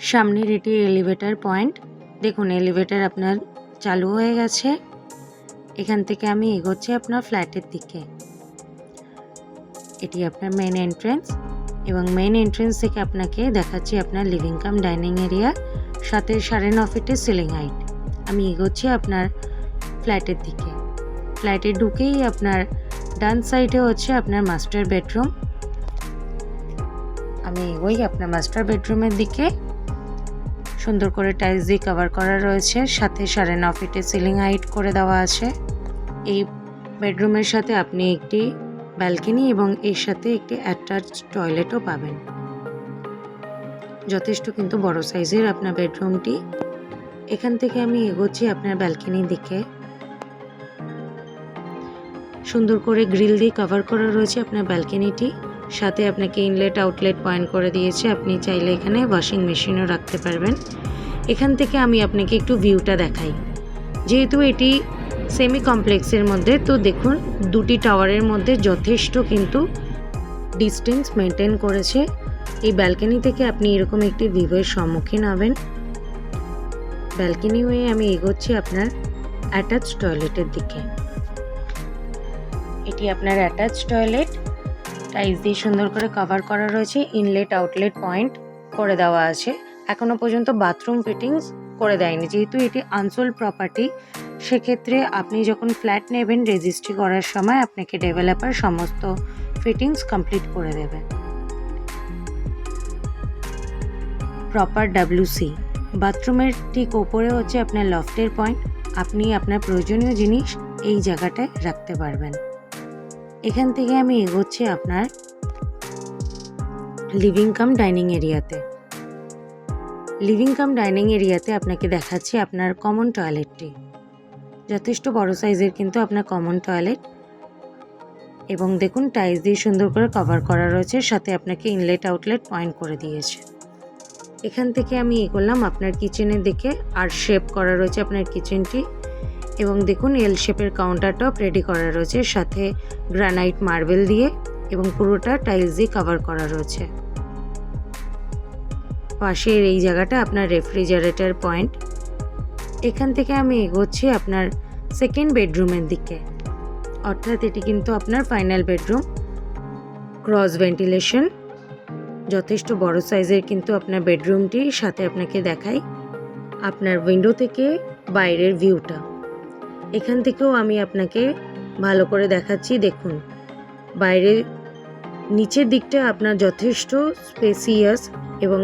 সামনের এটি elevator point. দেখুন এলিভেটর আপনার চালু হয়ে গেছে। এখান থেকে আমি এগোচ্ছি আপনার ফ্ল্যাটের দিকে। এটি আপনার মেন এন্ট্রেন্স এবং মেন এন্ট্রেন্স থেকে আপনাকে দেখাচ্ছি আপনার লিভিং কাম ডাইনিং এরিয়া, সাথে 9.5 ফিটের সিলিং হাইট। আমি এগোচ্ছি আপনার ফ্ল্যাটের দিকে। ফ্ল্যাটে ঢুকেই আপনার ডান সাইডে হচ্ছে আপনার মাস্টার বেডরুম। আমি এগোই আপনার মাস্টার বেডরুমের দিকে। সুন্দর করে টাইলস দিয়ে কভার করা রয়েছে, সাথে 9.5 ফিটের সিলিং হাইট করে দেওয়া আছে। এই বেডরুমের সাথে আপনি একটি ব্যালকনি এবং এর সাথে একটি অ্যাটাচ টয়লেটও পাবেন। যথেষ্ট কিন্তু বড় সাইজের আপনার বেডরুমটি। এখান থেকে আমি এগোচ্ছি আপনার ব্যালকনির দিকে। সুন্দর করে গ্রিল দিয়ে কভার করা রয়েছে আপনার ব্যালকনিটি, সাথে আপনাকে ইনলেট আউটলেট পয়েন্ট করে দিয়েছে। আপনি চাইলে এখানে ওয়াশিং মেশিনও রাখতে পারবেন। এখান থেকে আমি আপনাকে একটু ভিউটা দেখাই। যেহেতু এটি সেমি কমপ্লেক্সের মধ্যে, তো দেখুন দুটি টাওয়ারের মধ্যে যথেষ্ট কিন্তু ডিস্টেন্স মেনটেন করেছে। এই ব্যালকনি থেকে আপনি এরকম একটি ভিউয়ের সম্মুখীন হবেন। ব্যালকনি হয়ে আমি এগোচ্ছি আপনার অ্যাটাচ টয়লেটের দিকে। এটি আপনার অ্যাটাচ টয়লেট, টাইলস দিয়ে সুন্দর করে কভার করা রয়েছে, ইনলেট আউটলেট পয়েন্ট করে দেওয়া আছে। এখনো পর্যন্ত বাথরুম ফিটিংস করে দেয়নি, যেহেতু এটি আনসোল্ড প্রপার্টি। সেক্ষেত্রে আপনি যখন ফ্ল্যাট নেবেন রেজিস্ট্রি করার সময় আপনাকে ডেভেলপার সমস্ত ফিটিংস কমপ্লিট করে দেবে। প্রপার WC বাথরুমের ঠিক ওপরে হচ্ছে আপনার লফটের পয়েন্ট। আপনি আপনার প্রয়োজনীয় জিনিস এই জায়গাটায় রাখতে পারবেন। এখান থেকে আমি এগোচ্ছি আপনার লিভিং কাম ডাইনিং এরিয়াতে। লিভিং কাম ডাইনিং এরিয়াতে আপনাকে দেখাচ্ছি আপনার কমন টয়লেটটি। যথেষ্ট বড় সাইজের কিন্তু আপনার কমন টয়লেট, এবং দেখুন টাইলস দিয়ে সুন্দর করে কভার করা রয়েছে, সাথে আপনাকে ইনলেট আউটলেট পয়েন্ট করে দিয়েছে। এখান থেকে আমি এগোলাম আপনার কিচেনের দিকে। আর শেপ করা রয়েছে আপনার কিচেনটি, এবং দেখুন এল শেপের কাউন্টার টপ রেডি করা রয়েছে, সাথে গ্রানাইট মার্বেল দিয়ে, এবং পুরোটা টাইলস দিয়ে কভার করা রয়েছে। পাশের এই জায়গাটা আপনার রেফ্রিজারেটর পয়েন্ট। এখান থেকে আমি এগোচ্ছি আপনার সেকেন্ড বেডরুমের দিকে, অর্থাৎ এটি কিন্তু আপনার ফাইনাল বেডরুম। ক্রস ভেন্টিলেশন, যথেষ্ট বড় সাইজের কিন্তু আপনার বেডরুমটি। সাথে আপনাকে দেখাই আপনার উইন্ডো থেকে বাইরের ভিউটা। এখান থেকেও আমি আপনাকে ভালো করে দেখাচ্ছি। দেখুন বাইরের নিচের দিকটা আপনার যথেষ্ট স্পেসিয়াস এবং